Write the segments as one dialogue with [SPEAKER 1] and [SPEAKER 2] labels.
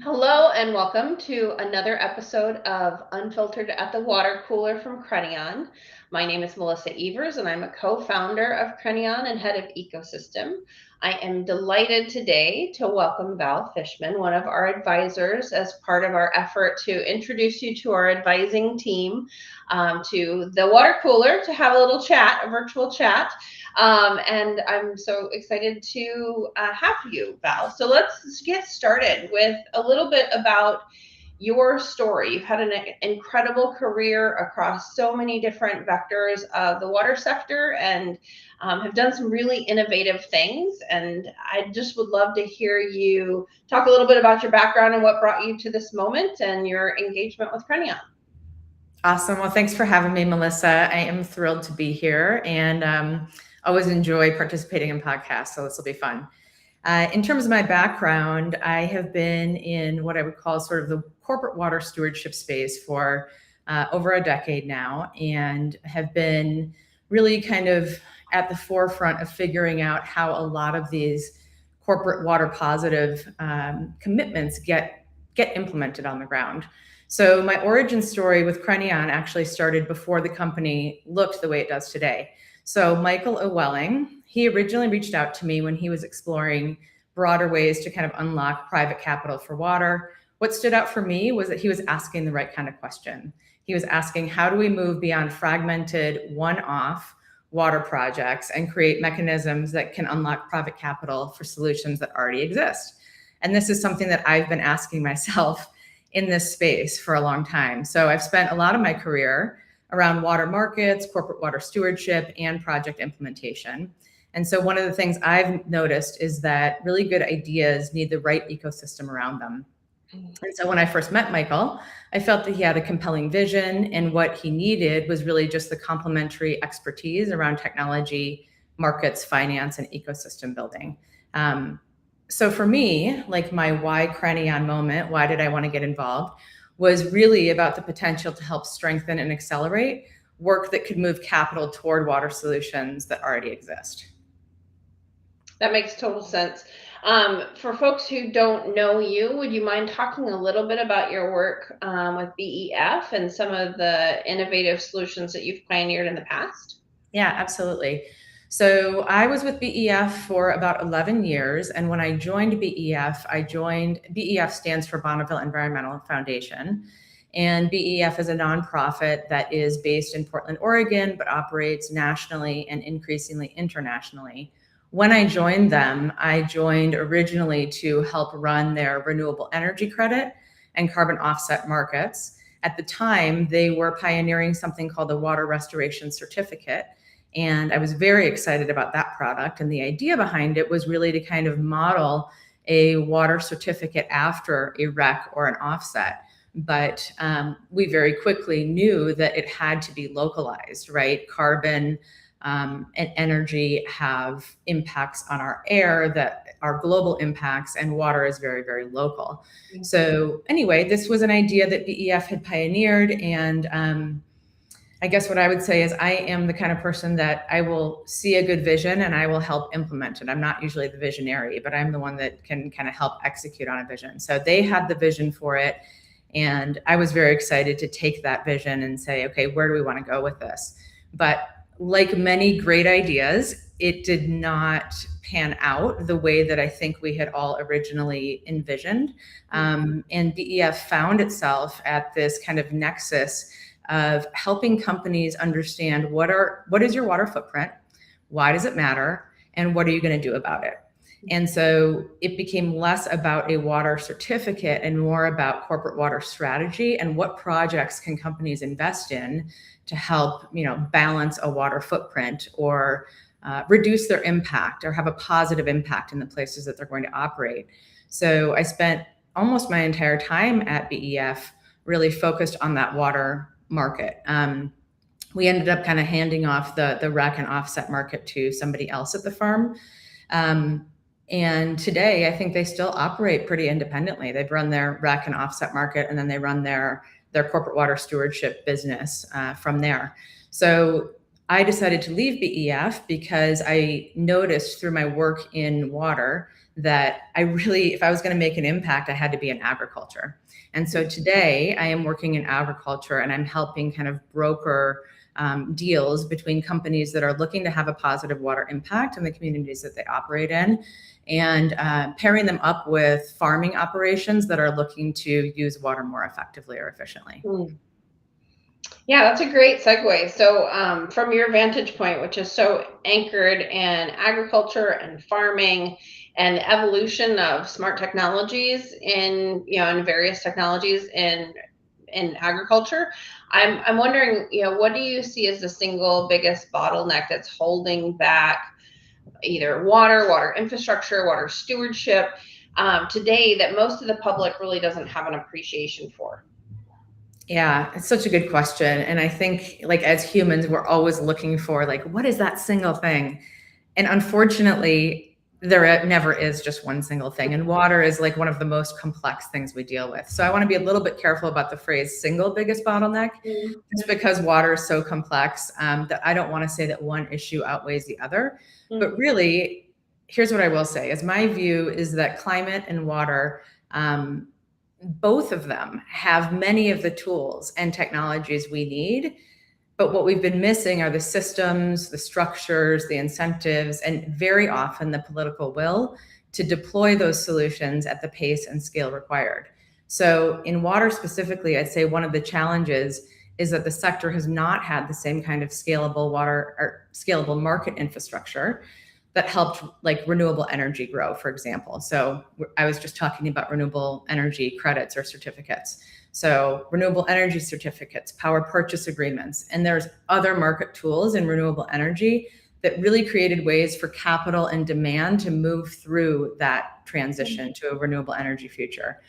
[SPEAKER 1] Hello and welcome to another episode of Unfiltered at the Water Cooler from Kreneon. My name is Melissa Evers and I'm a co-founder of Kreneon and head of ecosystem. I am delighted today to welcome Val Fishman, one of our advisors, as part of our effort to introduce you to our advising team, to the water cooler, to have a little chat, a virtual chat. And I'm so excited to have you, Val. So let's get started with a little bit about your story. You've had an incredible career across so many different vectors of the water sector and have done some really innovative things. And I just would love to hear you talk a little bit about your background and what brought you to this moment and your engagement with Kreneon.
[SPEAKER 2] Awesome. Well, thanks for having me, Melissa. I am thrilled to be here and always enjoy participating in podcasts, so this will be fun. In terms of my background, I have been in what I would call sort of the corporate water stewardship space for over a decade now, and have been really kind of at the forefront of figuring out how a lot of these corporate water positive commitments get implemented on the ground. So my origin story with Kreneon actually started before the company looked the way it does today. So Michael Owelling, he originally reached out to me when he was exploring broader ways to kind of unlock private capital for water. What stood out for me was that he was asking the right kind of question. He was asking, how do we move beyond fragmented one-off water projects and create mechanisms that can unlock private capital for solutions that already exist? And this is something that I've been asking myself in this space for a long time. So I've spent a lot of my career around water markets, corporate water stewardship, and project implementation. And so one of the things I've noticed is that really good ideas need the right ecosystem around them. And so when I first met Michael, I felt that he had a compelling vision, and what he needed was really just the complementary expertise around technology, markets, finance, and ecosystem building. So for me, like my why Kreneon moment, why did I want to get involved, was really about the potential to help strengthen and accelerate work that could move capital toward water solutions that already exist.
[SPEAKER 1] That makes total sense. For folks who don't know you, would you mind talking a little bit about your work with BEF and some of the innovative solutions that you've pioneered in the past?
[SPEAKER 2] Yeah, absolutely. So I was with BEF for about 11 years. And when I joined BEF, BEF stands for Bonneville Environmental Foundation. And BEF is a nonprofit that is based in Portland, Oregon, but operates nationally and increasingly internationally. When I joined them, I joined originally to help run their renewable energy credit and carbon offset markets. At the time, they were pioneering something called the Water Restoration Certificate. And I was very excited about that product. And the idea behind it was really to kind of model a water certificate after a REC or an offset. But we very quickly knew that it had to be localized, right? Carbon and energy have impacts on our air that are global impacts, and water is very, very local. Mm-hmm. So anyway, this was an idea that BEF had pioneered, and I guess what I would say is I am the kind of person that I will see a good vision and I will help implement it. I'm not usually the visionary, but I'm the one that can kind of help execute on a vision. So they had the vision for it, and I was very excited to take that vision and say, okay, where do we want to go with this? But like many great ideas, it did not pan out the way that I think we had all originally envisioned. And BEF found itself at this kind of nexus of helping companies understand what is your water footprint, why does it matter, and what are you going to do about it? And so it became less about a water certificate and more about corporate water strategy and what projects can companies invest in to help, balance a water footprint or reduce their impact or have a positive impact in the places that they're going to operate. So I spent almost my entire time at BEF really focused on that water market. We ended up kind of handing off the REC and offset market to somebody else at the firm. And today, I think they still operate pretty independently. They've run their REC and offset market, and then they run their corporate water stewardship business from there. So I decided to leave BEF because I noticed through my work in water that I really, if I was going to make an impact, I had to be in agriculture. And so today I am working in agriculture, and I'm helping kind of broker deals between companies that are looking to have a positive water impact in the communities that they operate in, and pairing them up with farming operations that are looking to use water more effectively or efficiently.
[SPEAKER 1] Yeah, that's a great segue. So, from your vantage point, which is so anchored in agriculture and farming and the evolution of smart technologies in various technologies in agriculture, I'm wondering, what do you see as the single biggest bottleneck that's holding back either water infrastructure, water stewardship today that most of the public really doesn't have an appreciation for?
[SPEAKER 2] Yeah, it's such a good question. And I think, like, as humans, we're always looking for, like, what is that single thing? And unfortunately, there never is just one single thing. And water is like one of the most complex things we deal with. So I want to be a little bit careful about the phrase single biggest bottleneck, just because water is so complex that I don't want to say that one issue outweighs the other. But really, here's what I will say is my view is that climate and water, both of them have many of the tools and technologies we need. But what we've been missing are the systems, the structures, the incentives, and very often the political will to deploy those solutions at the pace and scale required. So in water specifically, I'd say one of the challenges is that the sector has not had the same kind of scalable water or scalable market infrastructure that helped like renewable energy grow, for example. So I was just talking about renewable energy credits or certificates. So renewable energy certificates, power purchase agreements, and there's other market tools in renewable energy that really created ways for capital and demand to move through that transition to a renewable energy future.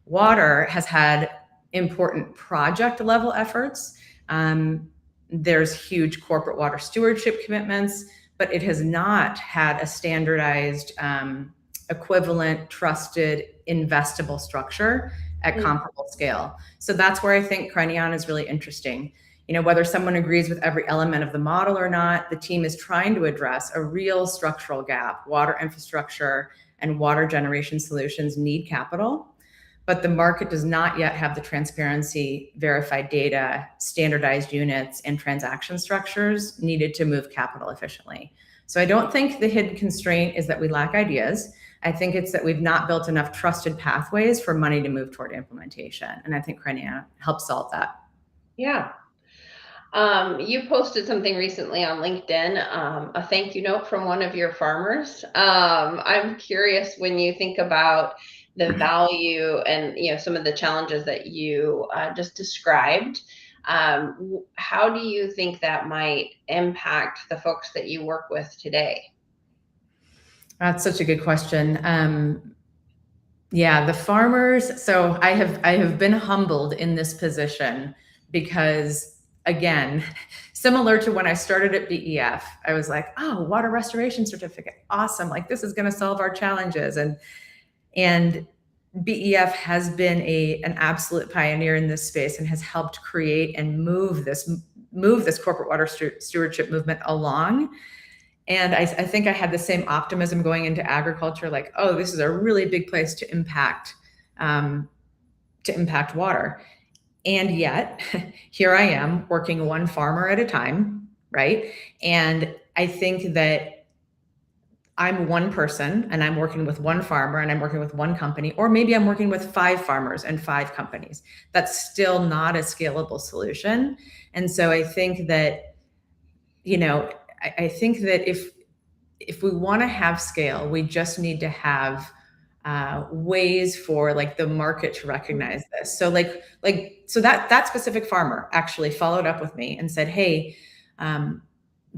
[SPEAKER 2] Water has had important project level efforts. There's huge corporate water stewardship commitments, but it has not had a standardized, equivalent, trusted, investable structure at comparable scale. So that's where I think Kreneon is really interesting. Whether someone agrees with every element of the model or not, the team is trying to address a real structural gap. Water infrastructure and water generation solutions need capital, but the market does not yet have the transparency, verified data, standardized units, and transaction structures needed to move capital efficiently. So I don't think the hidden constraint is that we lack ideas. I think it's that we've not built enough trusted pathways for money to move toward implementation. And I think Kreneon helps solve that.
[SPEAKER 1] Yeah. You posted something recently on LinkedIn, a thank you note from one of your farmers. I'm curious, when you think about the value and some of the challenges that you just described, how do you think that might impact the folks that you work with today?
[SPEAKER 2] That's such a good question. Yeah, the farmers. So I have been humbled in this position because, again, similar to when I started at BEF, I was like, oh, water restoration certificate, awesome! Like this is going to solve our challenges, and BEF has been an absolute pioneer in this space and has helped create and move this corporate water stewardship movement along. And I think I had the same optimism going into agriculture, like, oh, this is a really big place to impact water. And yet, here I am working one farmer at a time, right? And I think that I'm one person and I'm working with one farmer and I'm working with one company, or maybe I'm working with 5 farmers and 5 companies. That's still not a scalable solution. And so I think that, I think that if we want to have scale, we just need to have ways for like the market to recognize this. So so that specific farmer actually followed up with me and said, hey,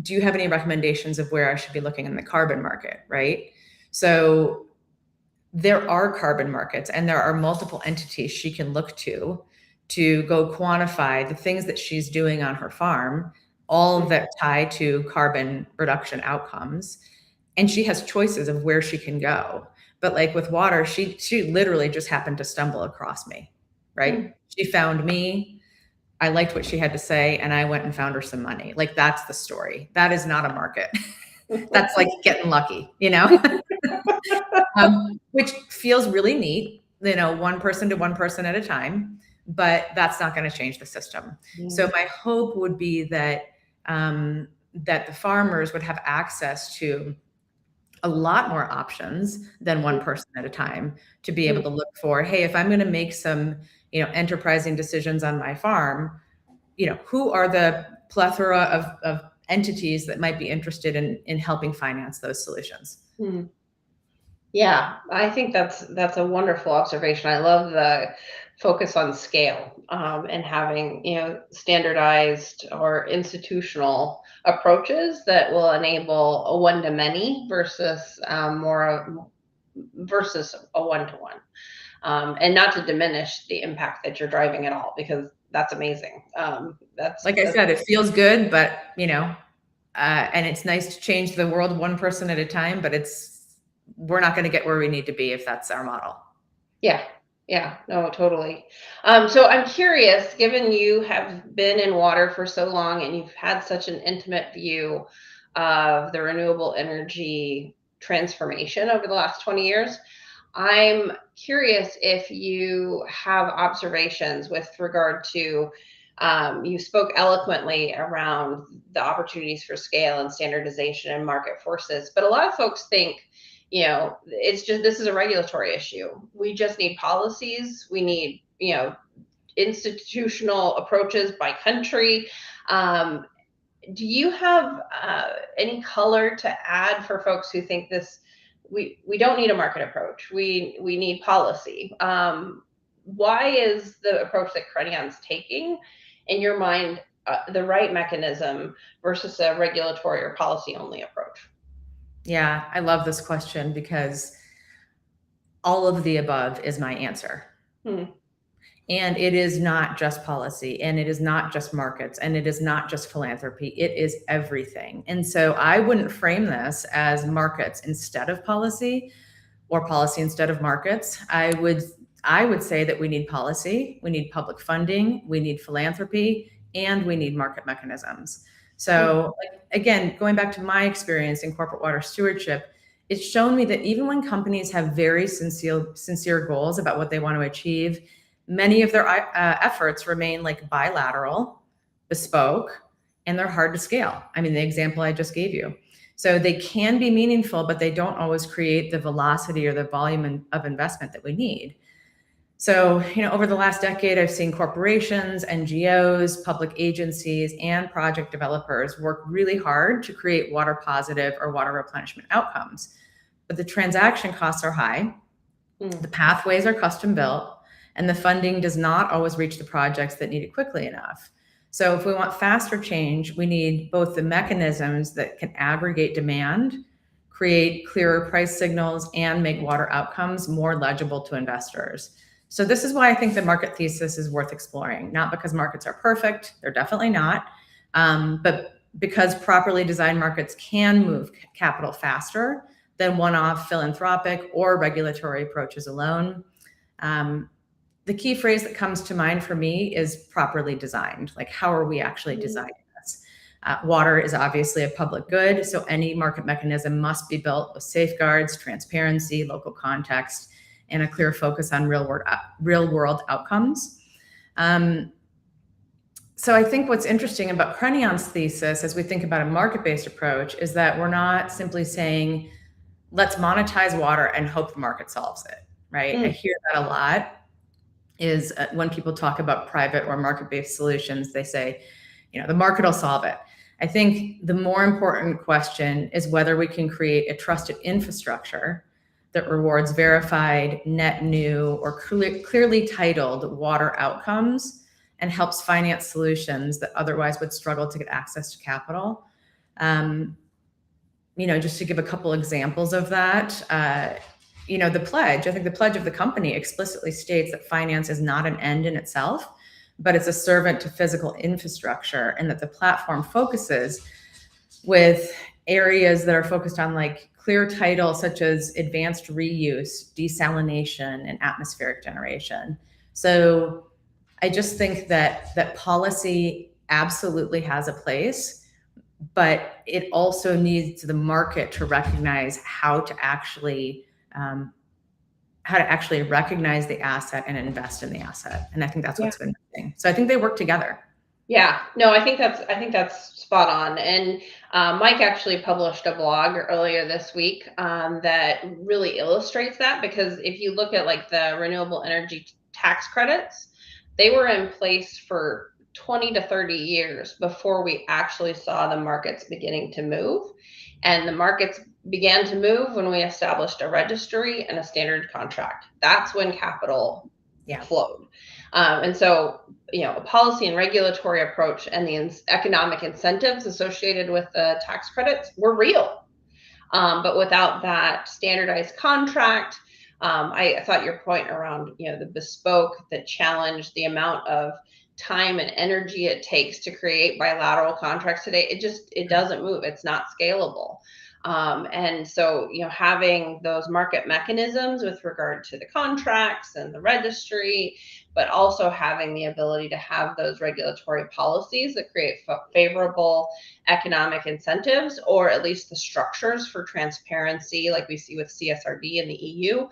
[SPEAKER 2] do you have any recommendations of where I should be looking in the carbon market, right? So there are carbon markets and there are multiple entities she can look to go quantify the things that she's doing on her farm, all that tie to carbon reduction outcomes. And she has choices of where she can go. But like with water, she literally just happened to stumble across me, right? She found me. I liked what she had to say, and I went and found her some money. Like, that's the story. That is not a market. That's like getting lucky, which feels really neat, one person to one person at a time, but that's not going to change the system. So my hope would be that that the farmers would have access to a lot more options than one person at a time to be able to look for, hey, if I'm going to make some, enterprising decisions on my farm, who are the plethora of entities that might be interested in helping finance those solutions?
[SPEAKER 1] Yeah, I think that's a wonderful observation. I love the focus on scale, and having, standardized or institutional approaches that will enable a one-to-many versus versus a one-to-one, and not to diminish the impact that you're driving at all, because that's amazing. That's
[SPEAKER 2] like I said, it feels good, but and it's nice to change the world one person at a time, but we're not going to get where we need to be if that's our model.
[SPEAKER 1] Yeah. Yeah, no, totally. So I'm curious, given you have been in water for so long and you've had such an intimate view of the renewable energy transformation over the last 20 years, I'm curious if you have observations with regard to, you spoke eloquently around the opportunities for scale and standardization and market forces, but a lot of folks think, it's just, this is a regulatory issue. We just need policies. We need, institutional approaches by country. Do you have any color to add for folks who think this? We don't need a market approach. We need policy. Why is the approach that Kreneon's taking, in your mind, the right mechanism versus a regulatory or policy only approach?
[SPEAKER 2] Yeah, I love this question because all of the above is my answer. And it is not just policy, and it is not just markets, and it is not just philanthropy. It is everything. And so I wouldn't frame this as markets instead of policy or policy instead of markets. I would say that we need policy, we need public funding, we need philanthropy, and we need market mechanisms. So again, going back to my experience in corporate water stewardship, it's shown me that even when companies have very sincere goals about what they want to achieve, many of their efforts remain like bilateral, bespoke, and they're hard to scale. I mean, the example I just gave you. So they can be meaningful, but they don't always create the velocity or the volume of investment that we need. So, over the last decade, I've seen corporations, NGOs, public agencies, and project developers work really hard to create water positive or water replenishment outcomes. But the transaction costs are high, the pathways are custom built, and the funding does not always reach the projects that need it quickly enough. So if we want faster change, we need both the mechanisms that can aggregate demand, create clearer price signals, and make water outcomes more legible to investors. So this is why I think the market thesis is worth exploring, not because markets are perfect, they're definitely not, but because properly designed markets can move capital faster than one-off philanthropic or regulatory approaches alone. The key phrase that comes to mind for me is properly designed. Like, how are we actually designing this? Water is obviously a public good, so any market mechanism must be built with safeguards, transparency, local context, and a clear focus on real world outcomes. So I think what's interesting about Kreneon's thesis as we think about a market-based approach is that we're not simply saying, let's monetize water and hope the market solves it, right? I hear that a lot, is when people talk about private or market-based solutions, they say, the market will solve it. I think the more important question is whether we can create a trusted infrastructure that rewards verified, net new, or clearly titled water outcomes and helps finance solutions that otherwise would struggle to get access to capital. Just to give a couple examples of that, I think the pledge of the company explicitly states that finance is not an end in itself, but it's a servant to physical infrastructure, and that the platform focuses with areas that are focused on like clear title, such as advanced reuse, desalination, and atmospheric generation. So I just think that policy absolutely has a place, but it also needs the market to recognize how to actually recognize the asset and invest in the asset. And I think that's what's been missing. So I think they work together.
[SPEAKER 1] Yeah, no, I think that's spot on. And Mike actually published a blog earlier this week that really illustrates that, because if you look at like the renewable energy tax credits, they were in place for 20 to 30 years before we actually saw the markets beginning to move. And the markets began to move when we established a registry and a standard contract. That's when capital flowed. And so, a policy and regulatory approach and the economic incentives associated with the tax credits were real. But without that standardized contract, I thought your point around, the bespoke, the challenge, the amount of time and energy it takes to create bilateral contracts today, it doesn't move. It's not scalable. And so, having those market mechanisms with regard to the contracts and the registry, but also having the ability to have those regulatory policies that create favorable economic incentives, or at least the structures for transparency, like we see with CSRD in the EU,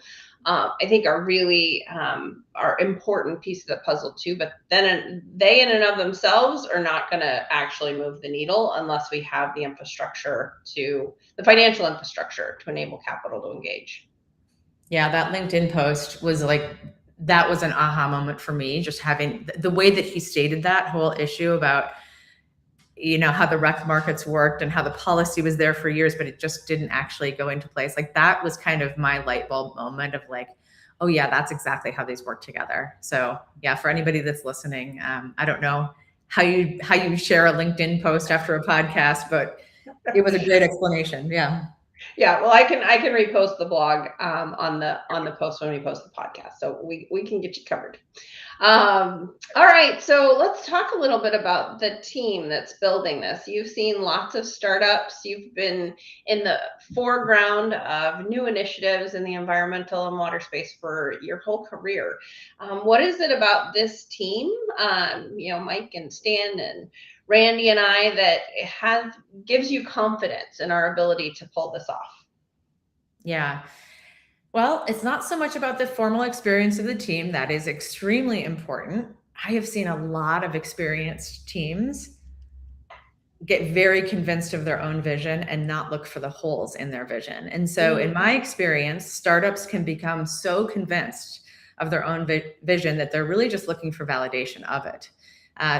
[SPEAKER 1] I think are really are important pieces of the puzzle too. But then they in and of themselves are not going to actually move the needle unless we have the financial infrastructure to enable capital to engage.
[SPEAKER 2] Yeah, that LinkedIn post was that was an aha moment for me, just having the way that he stated that whole issue about, how the rec markets worked and how the policy was there for years, but it just didn't actually go into place. Like, that was kind of my light bulb moment of like, oh yeah, that's exactly how these work together. So yeah, for anybody that's listening, I don't know how you share a LinkedIn post after a podcast, but it was a great explanation. Yeah.
[SPEAKER 1] Yeah, well, I can repost the blog on the post when we post the podcast, so we can get you covered. All right, so let's talk a little bit about the team that's building this. You've seen lots of startups. You've been in the foreground of new initiatives in the environmental and water space for your whole career. What is it about this team, Mike and Stan and Randy and I, that gives you confidence in our ability to pull this off?
[SPEAKER 2] Yeah. Well, it's not so much about the formal experience of the team. That is extremely important. I have seen a lot of experienced teams get very convinced of their own vision and not look for the holes in their vision. And so in my experience, startups can become so convinced of their own vision that they're really just looking for validation of it.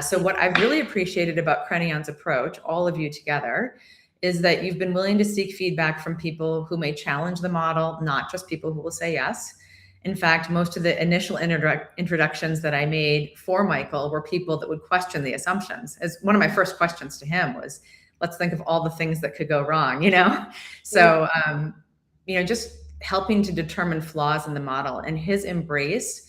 [SPEAKER 2] So what I've really appreciated about Kreneon's approach, all of you together, is that you've been willing to seek feedback from people who may challenge the model, not just people who will say yes. In fact, most of the initial introductions that I made for Michael were people that would question the assumptions. As one of my first questions to him was, let's think of all the things that could go wrong, So, just helping to determine flaws in the model, and his embrace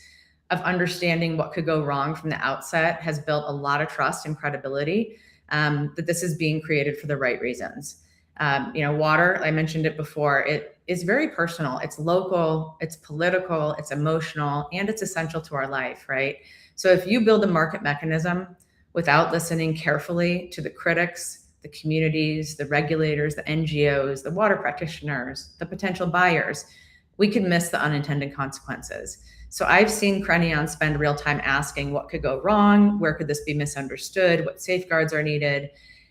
[SPEAKER 2] of understanding what could go wrong from the outset has built a lot of trust and credibility that this is being created for the right reasons. Water, I mentioned it before, it is very personal. It's local, it's political, it's emotional, and it's essential to our life, right? So if you build a market mechanism without listening carefully to the critics, the communities, the regulators, the NGOs, the water practitioners, the potential buyers, we can miss the unintended consequences. So I've seen Kreneon spend real time asking what could go wrong, where could this be misunderstood, what safeguards are needed,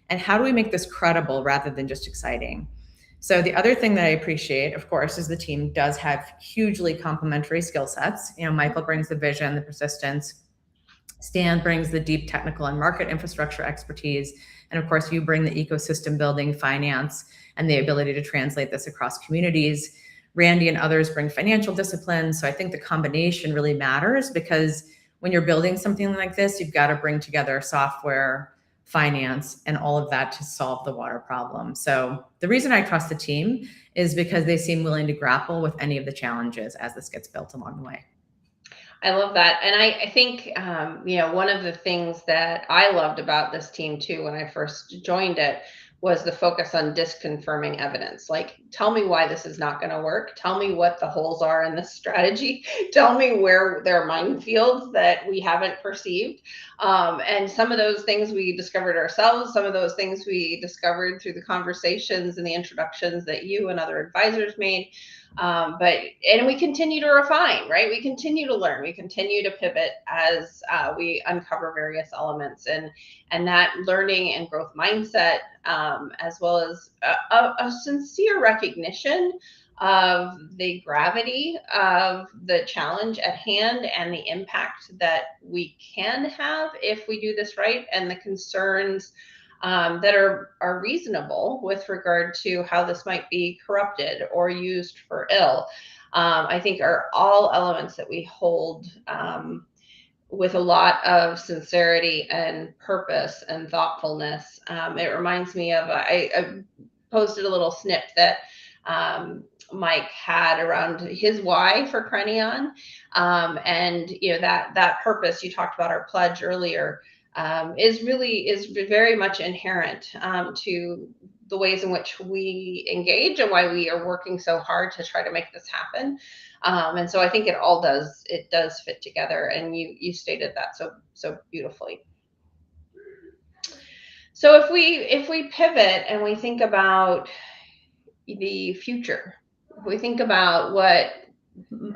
[SPEAKER 2] and how do we make this credible rather than just exciting? So the other thing that I appreciate, of course, is the team does have hugely complementary skill sets. Michael brings the vision, the persistence. Stan brings the deep technical and market infrastructure expertise. And of course, you bring the ecosystem building, finance, and the ability to translate this across communities. Randy and others bring financial discipline. So I think the combination really matters, because when you're building something like this, you've got to bring together software, finance, and all of that to solve the water problem. So the reason I trust the team is because they seem willing to grapple with any of the challenges as this gets built along the way.
[SPEAKER 1] I love that. And I think, one of the things that I loved about this team too, when I first joined it, was the focus on disconfirming evidence. Like, tell me why this is not going to work. Tell me what the holes are in this strategy. Tell me where there are minefields that we haven't perceived. And some of those things we discovered ourselves. Some of those things we discovered through the conversations and the introductions that you and other advisors made. And we continue to refine, right? We continue to learn. We continue to pivot as we uncover various elements, and that learning and growth mindset, as well as a sincere recognition of the gravity of the challenge at hand and the impact that we can have if we do this right, and the concerns that are reasonable with regard to how this might be corrupted or used for ill, I think are all elements that we hold with a lot of sincerity and purpose and thoughtfulness. It reminds me of, I posted a little snip that Mike had around his why for Kreneon. And that purpose, you talked about our pledge earlier, is very much inherent to the ways in which we engage and why we are working so hard to try to make this happen. And so I think it does fit together, and you stated that so beautifully. So if we pivot and we think about the future, if we think about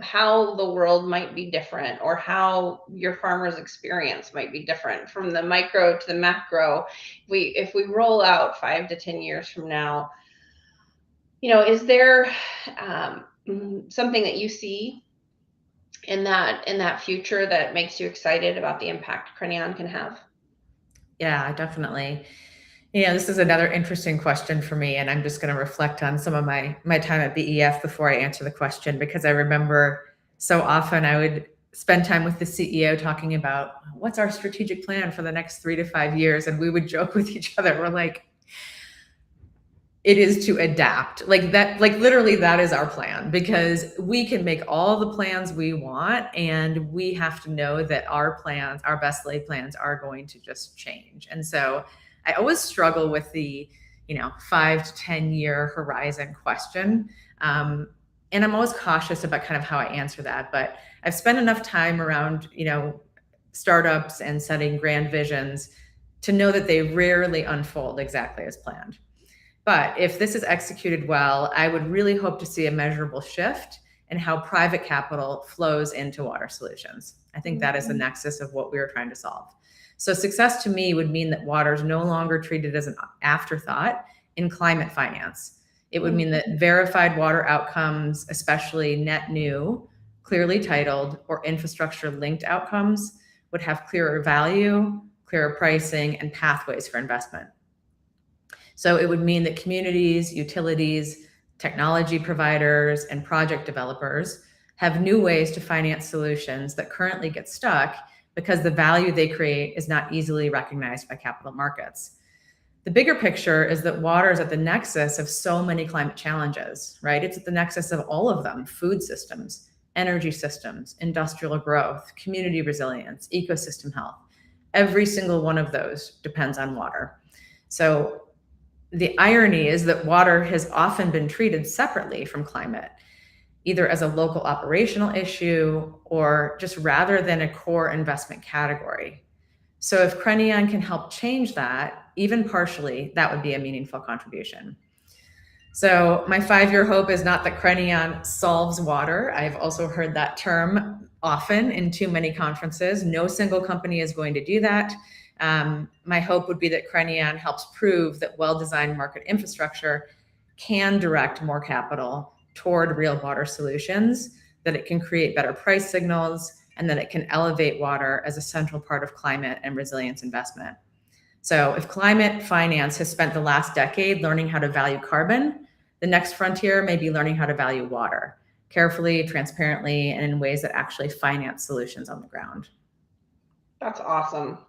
[SPEAKER 1] how the world might be different, or how your farmer's experience might be different from the micro to the macro, if we roll out 5 to 10 years from now, is there something that you see in that future that makes you excited about the impact Kreneon can have?
[SPEAKER 2] Yeah, definitely. This is another interesting question for me, and I'm just going to reflect on some of my time at BEF before I answer the question, because I remember so often I would spend time with the CEO talking about what's our strategic plan for the next 3 to 5 years, and we would joke with each other. We're like, it is to adapt. Like that, like literally that is our plan, because we can make all the plans we want, and we have to know that our plans, our best laid plans, are going to just change. And so I always struggle with the 5 to 10 year horizon question. And I'm always cautious about kind of how I answer that, but I've spent enough time around, startups and setting grand visions to know that they rarely unfold exactly as planned. But if this is executed well, I would really hope to see a measurable shift in how private capital flows into water solutions. I think that is the nexus of what we are trying to solve. So success to me would mean that water is no longer treated as an afterthought in climate finance. It would mean that verified water outcomes, especially net new, clearly titled, or infrastructure linked outcomes, would have clearer value, clearer pricing, and pathways for investment. So it would mean that communities, utilities, technology providers, and project developers have new ways to finance solutions that currently get stuck because the value they create is not easily recognized by capital markets. The bigger picture is that water is at the nexus of so many climate challenges, right? It's at the nexus of all of them: food systems, energy systems, industrial growth, community resilience, ecosystem health. Every single one of those depends on water. So the irony is that water has often been treated separately from climate, either as a local operational issue or just rather than a core investment category. So if Kreneon can help change that, even partially, that would be a meaningful contribution. So my 5-year hope is not that Kreneon solves water. I've also heard that term often in too many conferences. No single company is going to do that. My hope would be that Kreneon helps prove that well-designed market infrastructure can direct more capital toward real water solutions, that it can create better price signals, and that it can elevate water as a central part of climate and resilience investment. So if climate finance has spent the last decade learning how to value carbon, the next frontier may be learning how to value water carefully, transparently, and in ways that actually finance solutions on the ground.
[SPEAKER 1] That's awesome.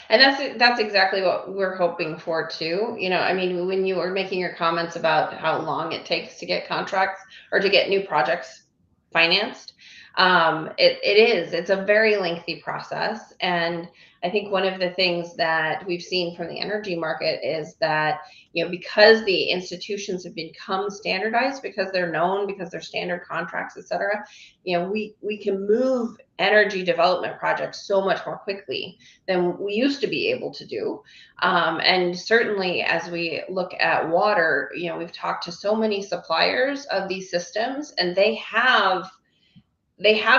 [SPEAKER 1] And that's exactly what we're hoping for too. I mean, when you were making your comments about how long it takes to get contracts or to get new projects financed, It's a very lengthy process. And I think one of the things that we've seen from the energy market is that, because the institutions have become standardized, because they're known, because they're standard contracts, et cetera, we can move energy development projects so much more quickly than we used to be able to do. And certainly as we look at water, we've talked to so many suppliers of these systems, and they have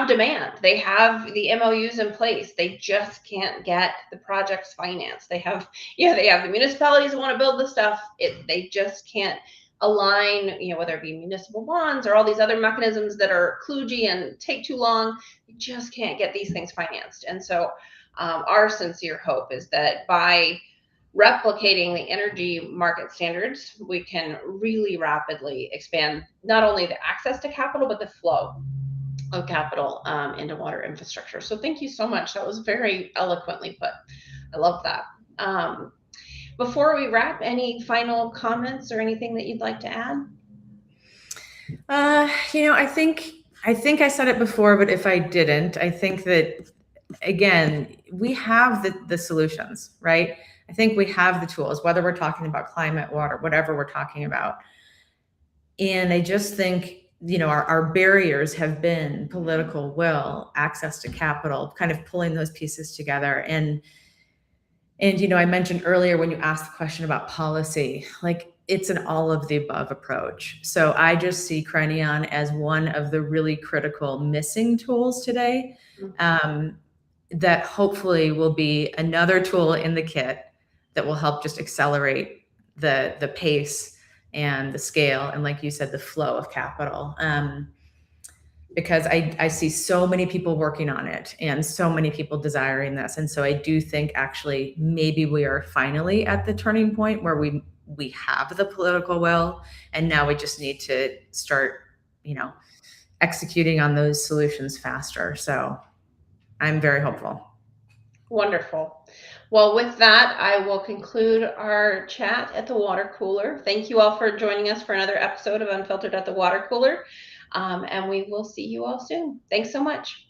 [SPEAKER 1] demand. They have the MOUs in place. They just can't get the projects financed. They have the municipalities who want to build the stuff. They just can't align, whether it be municipal bonds or all these other mechanisms that are kludgy and take too long. They just can't get these things financed. And so our sincere hope is that by replicating the energy market standards, we can really rapidly expand not only the access to capital, but the flow of capital into water infrastructure. So thank you so much. That was very eloquently put. I love that. Before we wrap, any final comments or anything that you'd like to add?
[SPEAKER 2] I think I said it before, but if I didn't, I think that, again, we have the solutions, right? I think we have the tools, whether we're talking about climate, water, whatever we're talking about. And I just think, our barriers have been political will, access to capital, kind of pulling those pieces together. And I mentioned earlier when you asked the question about policy, like, it's an all of the above approach. So I just see Kreneon as one of the really critical missing tools today, that hopefully will be another tool in the kit that will help just accelerate the pace and the scale, and, like you said, the flow of capital. Because I see so many people working on it and so many people desiring this. And so I do think actually maybe we are finally at the turning point where we have the political will, and now we just need to start, executing on those solutions faster. So I'm very hopeful.
[SPEAKER 1] Wonderful. Well, with that, I will conclude our chat at the water cooler. Thank you all for joining us for another episode of Unfiltered at the Water Cooler. And we will see you all soon. Thanks so much. Bye.